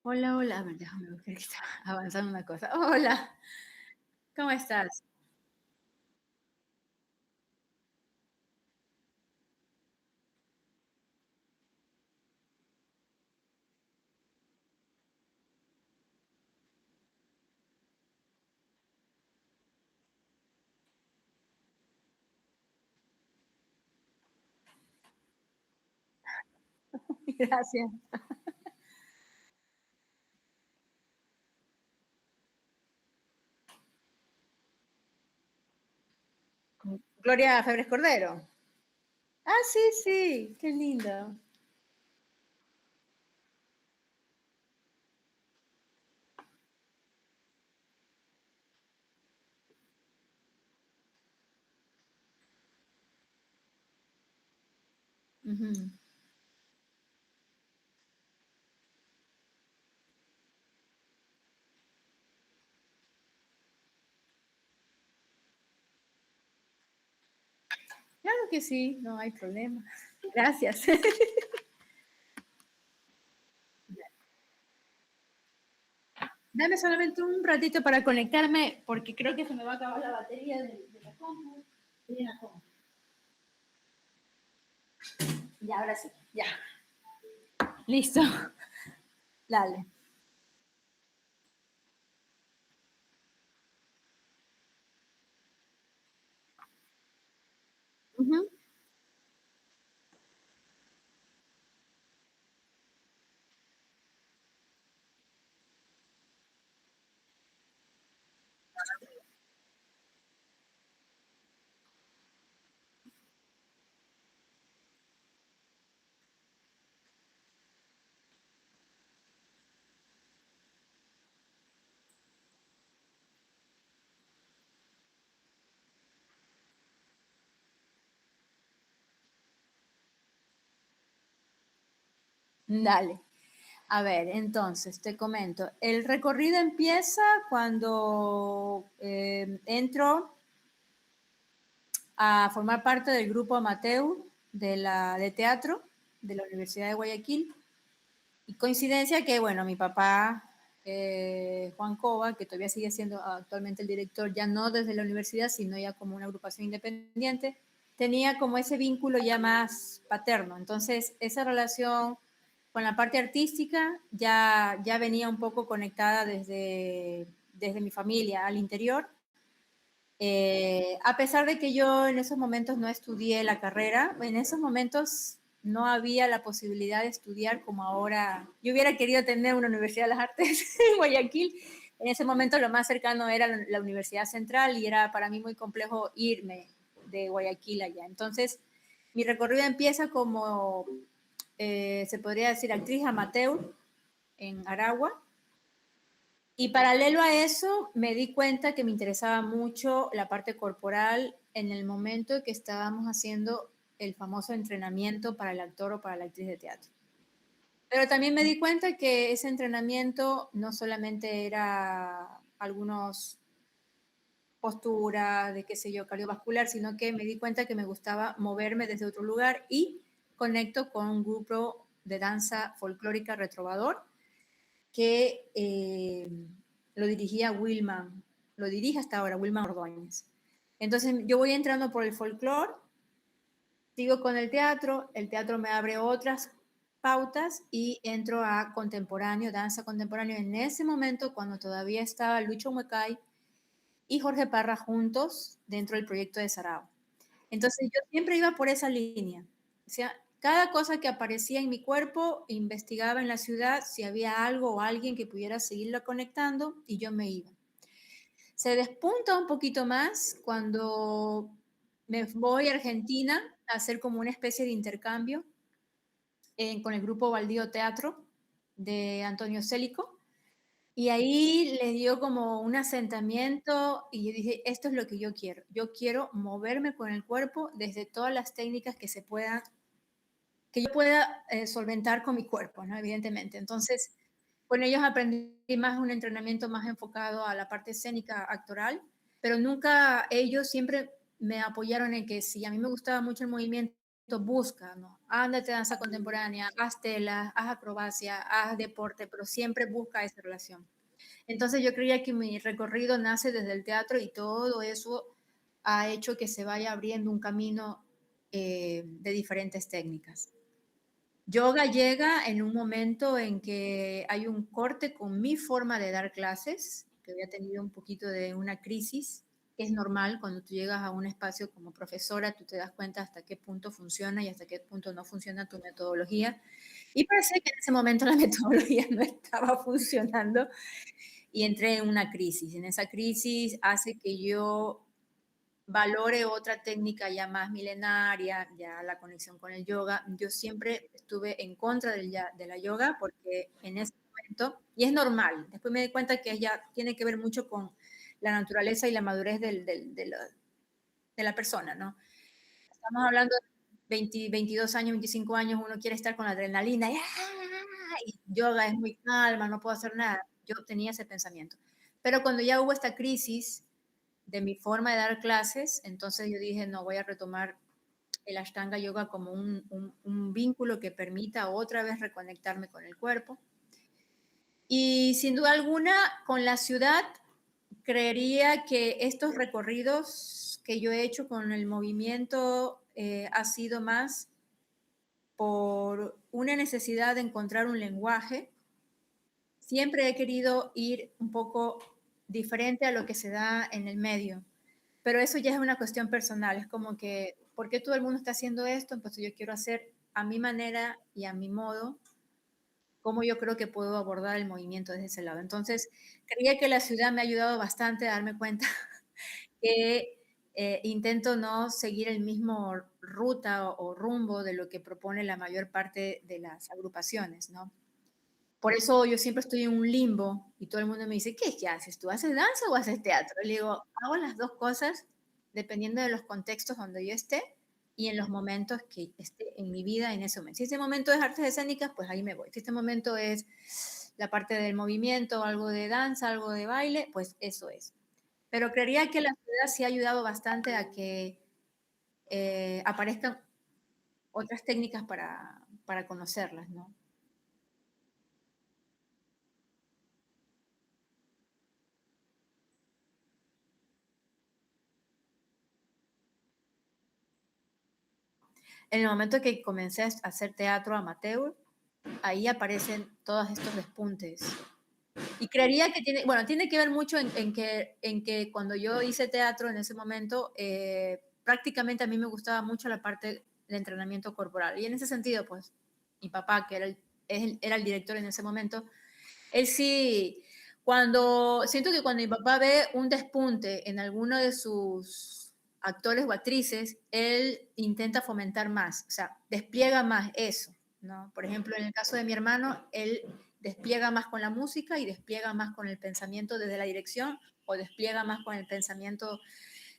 Hola, hola. A ver, déjame ver que está avanzando una cosa. Hola, ¿cómo estás? Gracias. Gloria Febres Cordero. Ah, sí, sí, qué lindo. Ujú. Claro que sí, no hay problema. Gracias. Dame solamente un ratito para conectarme porque creo que se me va a acabar la batería de la compu. De la compu. Ya, ahora sí, ya. Listo. Dale. Ujú. Dale. A ver, entonces te comento. El recorrido empieza cuando entro a formar parte del grupo amateur de teatro de la Universidad de Guayaquil. Y coincidencia que, bueno, mi papá, Juan Cova, que todavía sigue siendo actualmente el director, ya no desde la universidad, sino ya como una agrupación independiente, tenía como ese vínculo ya más paterno. Entonces, esa relación con la parte artística ya venía un poco conectada desde mi familia al interior. A pesar de que yo en esos momentos no estudié la carrera, en esos momentos no había la posibilidad de estudiar como ahora. Yo hubiera querido tener una Universidad de las Artes en Guayaquil. En ese momento lo más cercano era la Universidad Central y era para mí muy complejo irme de Guayaquil allá. Entonces, mi recorrido empieza como, se podría decir, actriz amateur en Aragua. Y paralelo a eso, me di cuenta que me interesaba mucho la parte corporal en el momento que estábamos haciendo el famoso entrenamiento para el actor o para la actriz de teatro. Pero también me di cuenta que ese entrenamiento no solamente era algunos posturas de qué sé yo, cardiovascular, sino que me di cuenta que me gustaba moverme desde otro lugar y conecto con un grupo de danza folclórica retrovador que lo dirigía Wilman, lo dirige hasta ahora Wilman Ordóñez. Entonces yo voy entrando por el folclore, sigo con el teatro me abre otras pautas y entro a contemporáneo, danza contemporáneo. En ese momento, cuando todavía estaba Lucho Muecay y Jorge Parra juntos dentro del proyecto de Sarao. Entonces yo siempre iba por esa línea. O sea, cada cosa que aparecía en mi cuerpo, investigaba en la ciudad si había algo o alguien que pudiera seguirlo conectando y yo me iba. Se despunta un poquito más cuando me voy a Argentina a hacer como una especie de intercambio con el grupo Baldío Teatro de Antonio Célico. Y ahí les dio como un asentamiento y yo dije, esto es lo que yo quiero. Yo quiero moverme con el cuerpo desde todas las técnicas que se puedan, que yo pueda solventar con mi cuerpo, ¿no? Evidentemente. Entonces, con ellos aprendí más un entrenamiento más enfocado a la parte escénica, actoral, pero nunca ellos siempre me apoyaron en que si a mí me gustaba mucho el movimiento busca, ¿no? Ándate danza contemporánea, haz tela, haz acrobacia, haz deporte, pero siempre busca esa relación. Entonces yo creía que mi recorrido nace desde el teatro y todo eso ha hecho que se vaya abriendo un camino de diferentes técnicas. Yoga llega en un momento en que hay un corte con mi forma de dar clases, que había tenido un poquito de una crisis, que es normal cuando tú llegas a un espacio como profesora, tú te das cuenta hasta qué punto funciona y hasta qué punto no funciona tu metodología. Y parece que en ese momento la metodología no estaba funcionando y entré en una crisis. En esa crisis hace que yo valore otra técnica ya más milenaria, ya la conexión con el yoga. Yo siempre estuve en contra de la yoga porque en ese momento, y es normal, después me di cuenta que ya tiene que ver mucho con la naturaleza y la madurez de la persona, ¿no? Estamos hablando de 20, 22 años, 25 años, uno quiere estar con adrenalina y yoga es muy calma, no puedo hacer nada. Yo tenía ese pensamiento. Pero cuando ya hubo esta crisis de mi forma de dar clases, entonces yo dije, no, voy a retomar el Ashtanga Yoga como un vínculo que permita otra vez reconectarme con el cuerpo. Y sin duda alguna, con la ciudad, creería que estos recorridos que yo he hecho con el movimiento ha sido más por una necesidad de encontrar un lenguaje. Siempre he querido ir un poco diferente a lo que se da en el medio, pero eso ya es una cuestión personal, es como que, ¿por qué todo el mundo está haciendo esto? Pues yo quiero hacer a mi manera y a mi modo, cómo yo creo que puedo abordar el movimiento desde ese lado. Entonces, creía que la ciudad me ha ayudado bastante a darme cuenta que intento no seguir el mismo ruta o rumbo de lo que propone la mayor parte de las agrupaciones, ¿no? Por eso yo siempre estoy en un limbo y todo el mundo me dice, ¿qué es que haces? ¿Tú haces danza o haces teatro? Y le digo, hago las dos cosas dependiendo de los contextos donde yo esté y en los momentos que esté en mi vida en ese momento. Si ese momento es artes escénicas, pues ahí me voy. Si este momento es la parte del movimiento, algo de danza, algo de baile, pues eso es. Pero creería que la ciudad sí ha ayudado bastante a que aparezcan otras técnicas para conocerlas, ¿no? En el momento que comencé a hacer teatro amateur, ahí aparecen todos estos despuntes. Y creería que tiene, bueno, tiene que ver mucho en que cuando yo hice teatro en ese momento, prácticamente a mí me gustaba mucho la parte de entrenamiento corporal. Y en ese sentido, pues, mi papá, que era el director en ese momento, él sí, siento que cuando mi papá ve un despunte en alguno de sus actores o actrices, él intenta fomentar más, o sea, despliega más eso, ¿no? Por ejemplo, en el caso de mi hermano, él despliega más con la música y despliega más con el pensamiento desde la dirección o despliega más con el pensamiento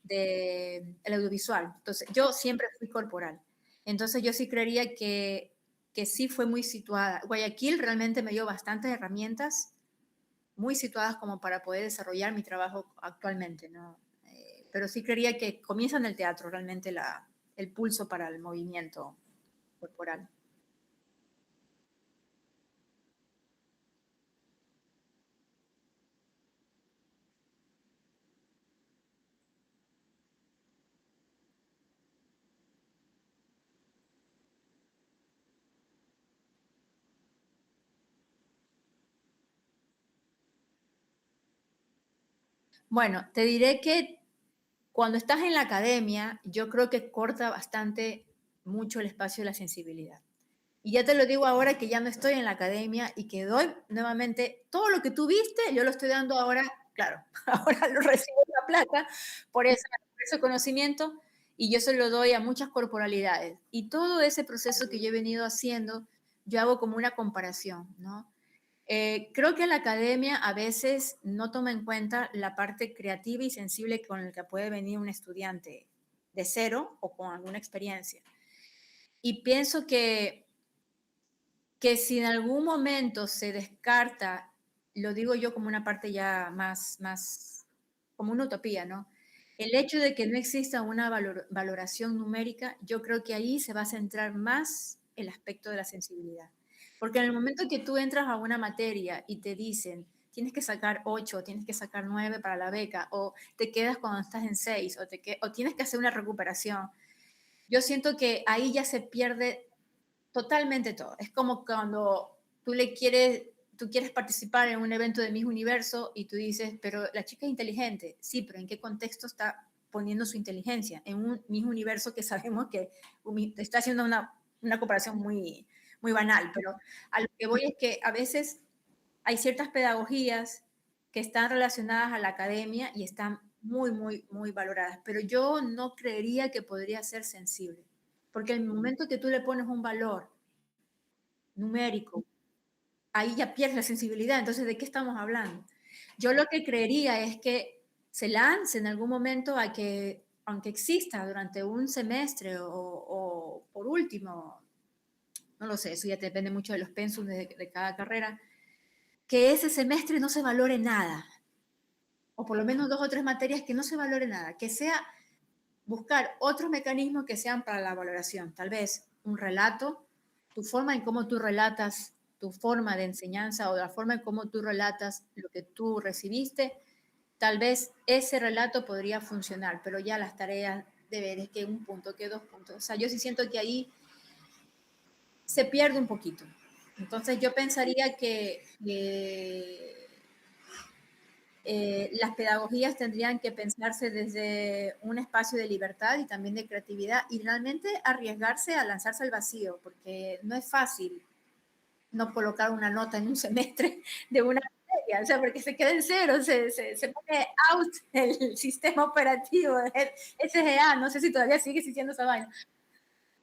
del audiovisual. Entonces, yo siempre fui corporal. Entonces, yo sí creería que sí fue muy situada. Guayaquil realmente me dio bastantes herramientas muy situadas como para poder desarrollar mi trabajo actualmente, ¿no? Pero sí creería que comienza en el teatro realmente el pulso para el movimiento corporal. Bueno, te diré que cuando estás en la academia, yo creo que corta bastante mucho el espacio de la sensibilidad. Y ya te lo digo ahora que ya no estoy en la academia y que doy nuevamente todo lo que tú viste, yo lo estoy dando ahora, claro, ahora lo recibo en la plata por ese conocimiento y yo se lo doy a muchas corporalidades. Y todo ese proceso que yo he venido haciendo, yo hago como una comparación, ¿no? Creo que la academia a veces no toma en cuenta la parte creativa y sensible con la que puede venir un estudiante de cero o con alguna experiencia. Y pienso que si en algún momento se descarta, lo digo yo como una parte ya más como una utopía, ¿no? El hecho de que no exista una valoración numérica, yo creo que ahí se va a centrar más el aspecto de la sensibilidad. Porque en el momento que tú entras a una materia y te dicen, tienes que sacar 8, tienes que sacar 9 para la beca, o te quedas cuando estás en 6, o tienes que hacer una recuperación, yo siento que ahí ya se pierde totalmente todo. Es como cuando tú quieres participar en un evento de Miss Universo y tú dices, pero la chica es inteligente. Sí, pero ¿en qué contexto está poniendo su inteligencia? En un Miss Universo que sabemos que está haciendo una comparación muy banal, pero a lo que voy es que a veces hay ciertas pedagogías que están relacionadas a la academia y están muy valoradas, pero yo no creería que podría ser sensible, porque el momento que tú le pones un valor numérico, ahí ya pierdes la sensibilidad. Entonces, ¿de qué estamos hablando? Yo lo que creería es que se lance en algún momento a que, aunque exista durante un semestre o por último, no lo sé, eso ya depende mucho de los pensums de cada carrera, que ese semestre no se valore nada, o por lo menos 2 o 3 materias que no se valore nada, que sea buscar otros mecanismos que sean para la valoración, tal vez un relato, tu forma en cómo tú relatas tu forma de enseñanza o la forma en cómo tú relatas lo que tú recibiste, tal vez ese relato podría funcionar, pero ya las tareas de ver es que un punto, que 2 puntos, o sea, yo sí siento que ahí se pierde un poquito. Entonces yo pensaría que las pedagogías tendrían que pensarse desde un espacio de libertad y también de creatividad y realmente arriesgarse a lanzarse al vacío, porque no es fácil no colocar una nota en un semestre de una materia, o sea, porque se queda en cero, se pone out el sistema operativo, el SGA, no sé si todavía sigue existiendo esa vaina.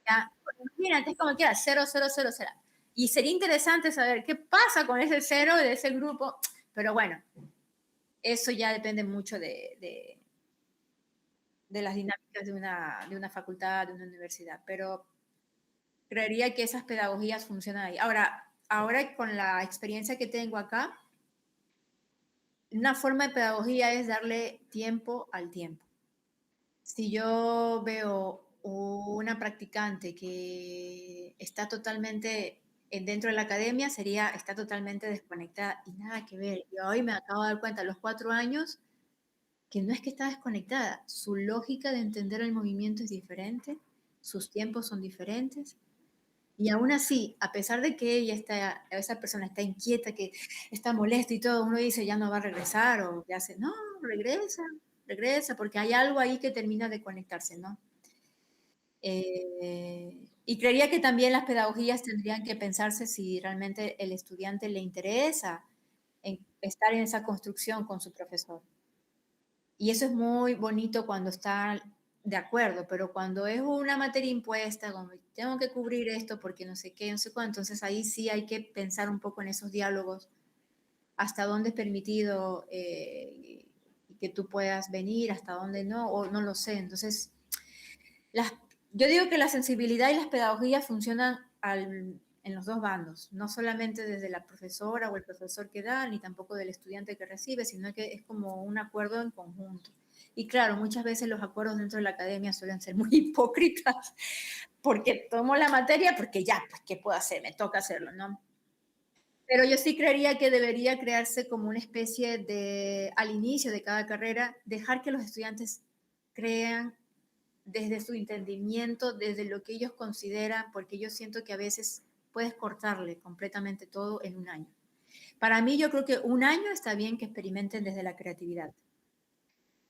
Ya, imagínate, es como que era 0, 0, 0, 0. Y sería interesante saber qué pasa con ese cero de ese grupo, pero bueno, eso ya depende mucho de las dinámicas de una facultad, de una universidad, pero creería que esas pedagogías funcionan ahí. Ahora con la experiencia que tengo acá, una forma de pedagogía es darle tiempo al tiempo. Si yo veo una practicante que está totalmente dentro de la academia, está totalmente desconectada y nada que ver. Y hoy me acabo de dar cuenta, a los 4 años, que no es que está desconectada, su lógica de entender el movimiento es diferente, sus tiempos son diferentes, y aún así, a pesar de que esa persona está inquieta, que está molesta y todo, uno dice, ya no va a regresar, o ya hace, no, regresa, porque hay algo ahí que termina de conectarse, ¿no? Y creería que también las pedagogías tendrían que pensarse si realmente el estudiante le interesa estar en esa construcción con su profesor. Y eso es muy bonito cuando está de acuerdo, pero cuando es una materia impuesta, como tengo que cubrir esto porque no sé qué, no sé cuánto, entonces ahí sí hay que pensar un poco en esos diálogos, hasta dónde es permitido que tú puedas venir, hasta dónde no, o no lo sé. Entonces, las, yo digo que la sensibilidad y las pedagogías funcionan en los dos bandos, no solamente desde la profesora o el profesor que da, ni tampoco del estudiante que recibe, sino que es como un acuerdo en conjunto. Y claro, muchas veces los acuerdos dentro de la academia suelen ser muy hipócritas, porque tomo la materia, porque ya, pues, ¿qué puedo hacer? Me toca hacerlo, ¿no? Pero yo sí creería que debería crearse como una especie de, al inicio de cada carrera, dejar que los estudiantes crean desde su entendimiento, desde lo que ellos consideran, porque yo siento que a veces puedes cortarle completamente todo en un año. Para mí yo creo que un año está bien que experimenten desde la creatividad.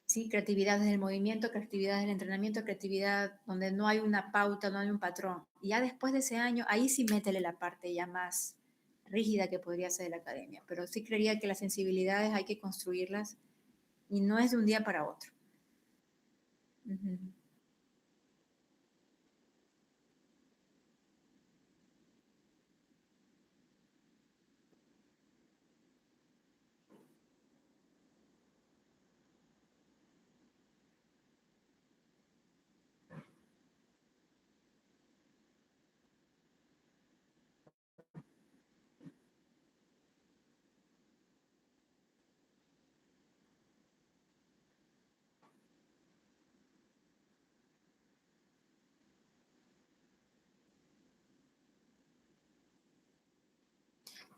Sí, creatividad desde el movimiento, creatividad desde el entrenamiento, creatividad donde no hay una pauta, no hay un patrón. Y ya después de ese año, ahí sí métele la parte ya más rígida que podría ser de la academia. Pero sí creería que las sensibilidades hay que construirlas y no es de un día para otro. Uh -huh.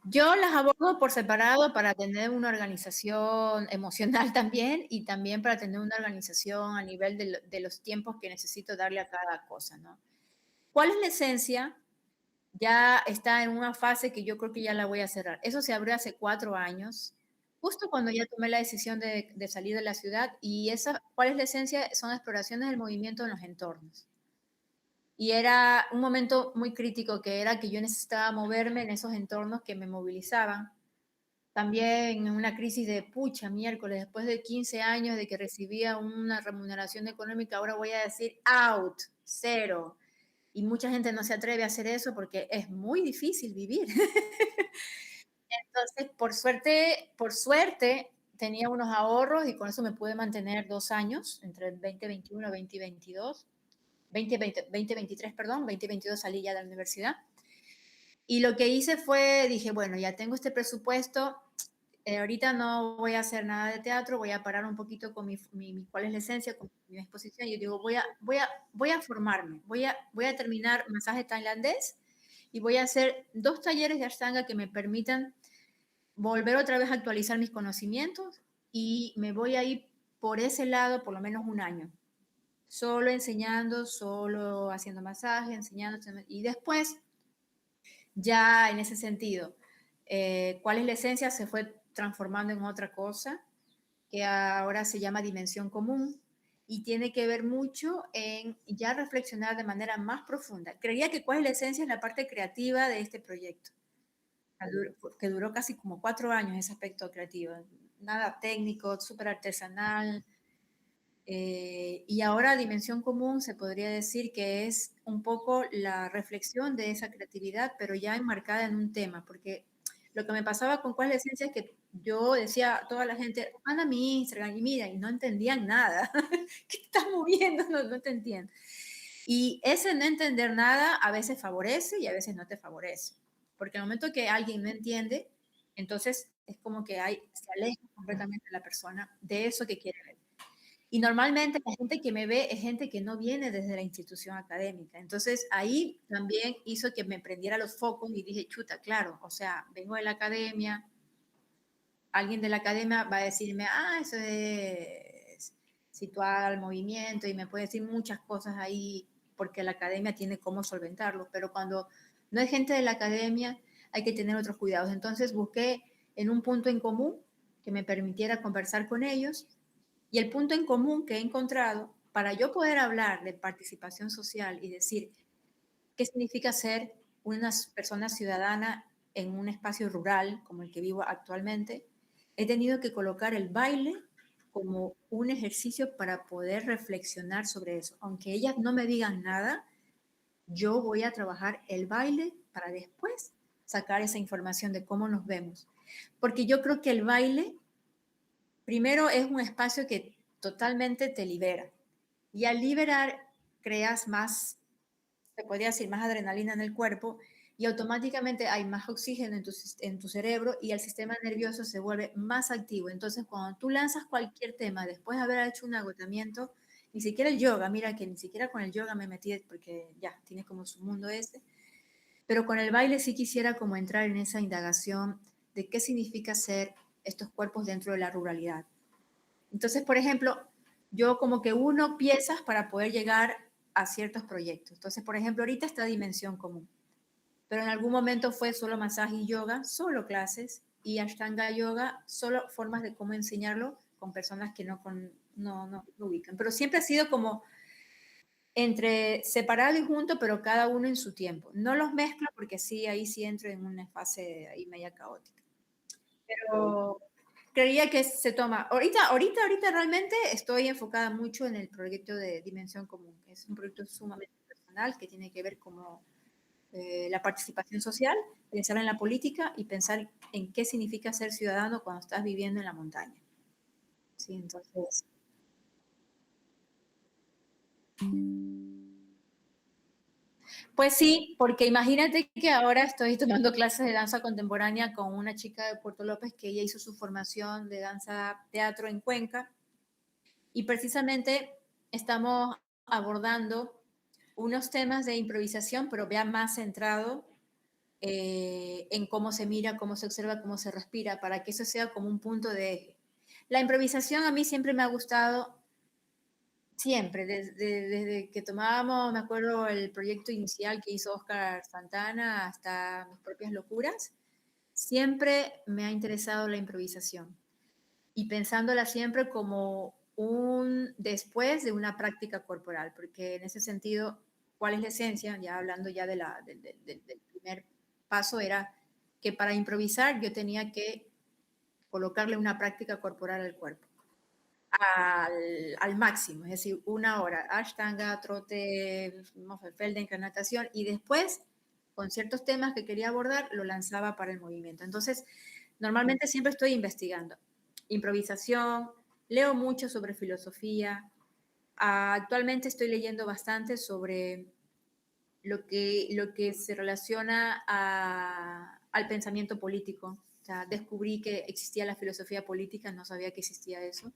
Yo las abordo por separado para tener una organización emocional también y también para tener una organización a nivel de los tiempos que necesito darle a cada cosa, ¿no? ¿Cuál es la esencia? Ya está en una fase que yo creo que ya la voy a cerrar. Eso se abrió hace 4 años, justo cuando ya tomé la decisión de salir de la ciudad. Y esa, ¿cuál es la esencia? Son exploraciones del movimiento en los entornos. Y era un momento muy crítico que era que yo necesitaba moverme en esos entornos que me movilizaban. También en una crisis de pucha, miércoles, después de 15 años de que recibía una remuneración económica, ahora voy a decir out, cero. Y mucha gente no se atreve a hacer eso porque es muy difícil vivir. Entonces, por suerte, tenía unos ahorros y con eso me pude mantener 2 años, entre el 2021 y 2022, 2023, perdón, 2022 salí ya de la universidad. Y lo que hice fue, dije, bueno, ya tengo este presupuesto, ahorita no voy a hacer nada de teatro, voy a parar un poquito con cuál es la esencia, con mi exposición. Yo digo, voy a formarme, voy a terminar masaje tailandés y voy a hacer 2 talleres de Ashtanga que me permitan volver otra vez a actualizar mis conocimientos y me voy a ir por ese lado por lo menos un año, solo enseñando, solo haciendo masaje, enseñando, y después ya en ese sentido, cuál es la esencia se fue transformando en otra cosa que ahora se llama dimensión común y tiene que ver mucho en ya reflexionar de manera más profunda. Creía que cuál es la esencia es la parte creativa de este proyecto, que duró casi como 4 años ese aspecto creativo, nada técnico, súper artesanal. Y ahora dimensión común se podría decir que es un poco la reflexión de esa creatividad, pero ya enmarcada en un tema, porque lo que me pasaba con cuál es la esencia es que yo decía a toda la gente, anda a mi Instagram y mira, y no entendían nada. ¿Qué estás moviendo? No, no te entienden. Y ese no entender nada a veces favorece y a veces no te favorece. Porque el momento que alguien no entiende, entonces es como que se aleja completamente la persona de eso que quiere ver. Y normalmente la gente que me ve es gente que no viene desde la institución académica. Entonces ahí también hizo que me prendiera los focos y dije, chuta, claro, o sea, vengo de la academia, alguien de la academia va a decirme, eso es situar al movimiento y me puede decir muchas cosas ahí porque la academia tiene cómo solventarlo, pero cuando no es gente de la academia hay que tener otros cuidados. Entonces busqué en un punto en común que me permitiera conversar con ellos y el punto en común que he encontrado para yo poder hablar de participación social y decir qué significa ser una persona ciudadana en un espacio rural como el que vivo actualmente, he tenido que colocar el baile como un ejercicio para poder reflexionar sobre eso. Aunque ellas no me digan nada, yo voy a trabajar el baile para después sacar esa información de cómo nos vemos. Porque yo creo que el baile, primero, es un espacio que totalmente te libera. Y al liberar, creas más, se podría decir, más adrenalina en el cuerpo y automáticamente hay más oxígeno en tu cerebro y el sistema nervioso se vuelve más activo. Entonces, cuando tú lanzas cualquier tema después de haber hecho un agotamiento, ni siquiera el yoga, mira que ni siquiera con el yoga me metí porque ya tiene como su mundo ese, pero con el baile sí quisiera como entrar en esa indagación de qué significa ser estos cuerpos dentro de la ruralidad. Entonces, por ejemplo, yo como que uno piezas para poder llegar a ciertos proyectos. Entonces, por ejemplo, ahorita está dimensión común, pero en algún momento fue solo masaje y yoga, solo clases, y Ashtanga yoga, solo formas de cómo enseñarlo con personas que no lo ubican. Pero siempre ha sido como entre separado y junto, pero cada uno en su tiempo. No los mezclo porque sí, ahí sí entro en una fase ahí media caótica. Pero creía que se toma. Ahorita realmente estoy enfocada mucho en el proyecto de Dimensión Común, que es un proyecto sumamente personal que tiene que ver como la participación social, pensar en la política y pensar en qué significa ser ciudadano cuando estás viviendo en la montaña. Sí, entonces. Pues sí, porque imagínate que ahora estoy tomando clases de danza contemporánea con una chica de Puerto López que ella hizo su formación de danza teatro en Cuenca y precisamente estamos abordando unos temas de improvisación, pero ya más centrado en cómo se mira, cómo se observa, cómo se respira, para que eso sea como un punto de eje. La improvisación a mí siempre me ha gustado, siempre, desde que tomábamos, me acuerdo, el proyecto inicial que hizo Oscar Santana hasta mis propias locuras, siempre me ha interesado la improvisación y pensándola siempre como un después de una práctica corporal, porque en ese sentido, ¿cuál es la esencia? Ya hablando ya del primer paso, era que para improvisar yo tenía que colocarle una práctica corporal al cuerpo, al máximo, es decir, una hora, ashtanga, trote, Feldenkrais, natación, y después, con ciertos temas que quería abordar, lo lanzaba para el movimiento. Entonces, normalmente siempre estoy investigando. Improvisación, leo mucho sobre filosofía. Actualmente estoy leyendo bastante sobre lo que se relaciona al pensamiento político. O sea, descubrí que existía la filosofía política, no sabía que existía eso.